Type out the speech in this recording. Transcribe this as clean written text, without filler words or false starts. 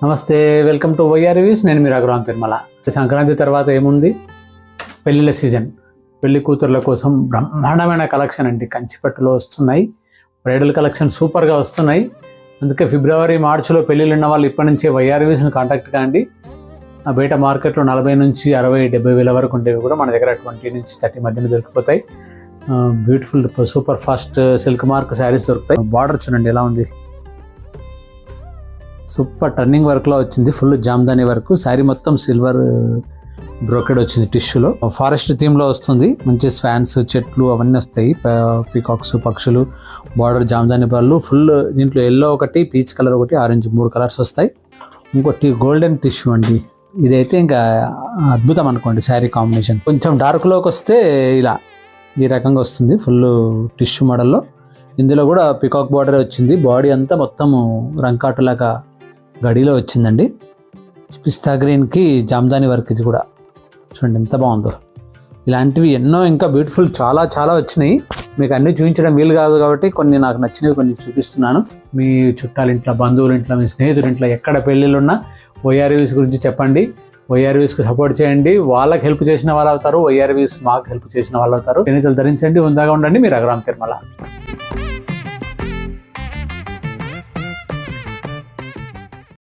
నమస్తే, welcome to YR reviews. నేను మీ రఘురామ్ తిరుమల. సంక్రాంతి తర్వాత ఏముంది? పెళ్ళిళ్ళ సీజన్. పెళ్లి కూతుర్ల కోసం బ్రహ్మాండమైన కలెక్షన్ అండి. కంచిపట్టులో వస్తున్నాయి. బ్రైడల్ కలెక్షన్ సూపర్గా వస్తున్నాయి. అందుకే ఫిబ్రవరి మార్చిలో పెళ్ళిళ్ళు ఉన్న వాళ్ళు ఇప్పటి నుంచే వైఆర్ రివ్యూస్ని కాంటాక్ట్ కాండి. బయట మార్కెట్లో 40 నుంచి 60, 70 వేల వరకు ఉండేవి కూడా మన దగ్గర 20 నుంచి 30 మధ్యన దొరికిపోతాయి. Beautiful super fast silk mark sarees దొరుకుతాయి. బార్డర్ చూడండి ఎలా ఉంది, సూపర్ టర్నింగ్ వర్క్లో వచ్చింది. Full Jamdani work. శారీ మొత్తం సిల్వర్ బ్రోకెడ్ వచ్చింది టిష్యూలో. ఫారెస్ట్ థీమ్లో వస్తుంది. మంచి స్వాన్స్, చెట్లు అవన్నీ వస్తాయి. పీకాక్స్, పక్షులు, బార్డర్ జామ్దాని పళ్ళు. ఫుల్ దీంట్లో ఎల్లో ఒకటి, పీచ్ కలర్ ఒకటి, ఆరెంజ్ 3 కలర్స్ వస్తాయి. ఇంకోటి గోల్డెన్ టిష్యూ అండి. ఇదైతే ఇంకా అద్భుతం అనుకోండి శారీ కాంబినేషన్. కొంచెం డార్క్లోకి వస్తే ఇలా ఈ రకంగా వస్తుంది. ఫుల్ టిష్యూ మోడల్లో. ఇందులో కూడా పీకాక్ బార్డర్ వచ్చింది. బాడీ అంతా మొత్తం రంకాటులాగా గడిలో వచ్చిందండి. పిస్తా గ్రీన్కి జామ్దాని వర్క్. ఇది కూడా చూడండి ఎంత బాగుందో. ఇలాంటివి ఎన్నో ఇంకా బ్యూటిఫుల్ చాలా వచ్చినాయి. మీకు అన్నీ చూపించడం వీలు కాదు కాబట్టి కొన్ని నాకు నచ్చినవి కొన్ని చూపిస్తున్నాను. మీ చుట్టాల ఇంట్లో, బంధువుల ఇంట్లో, మీ స్నేహితుల ఇంట్లో ఎక్కడ పెళ్ళిళ్ళు ఉన్నా వైఆర్ రివ్యూస్ గురించి చెప్పండి. వైఆర్ రివ్యూస్కి సపోర్ట్ చేయండి. వాళ్ళకి హెల్ప్ చేసిన వాళ్ళు అవుతారు, వైఆర్ రివ్యూస్ మాకు హెల్ప్ చేసిన వాళ్ళు అవుతారు. చేనేతలు ధరించండి, ఉందాగా ఉండండి. మీ రఘురామ్ తిరుమల.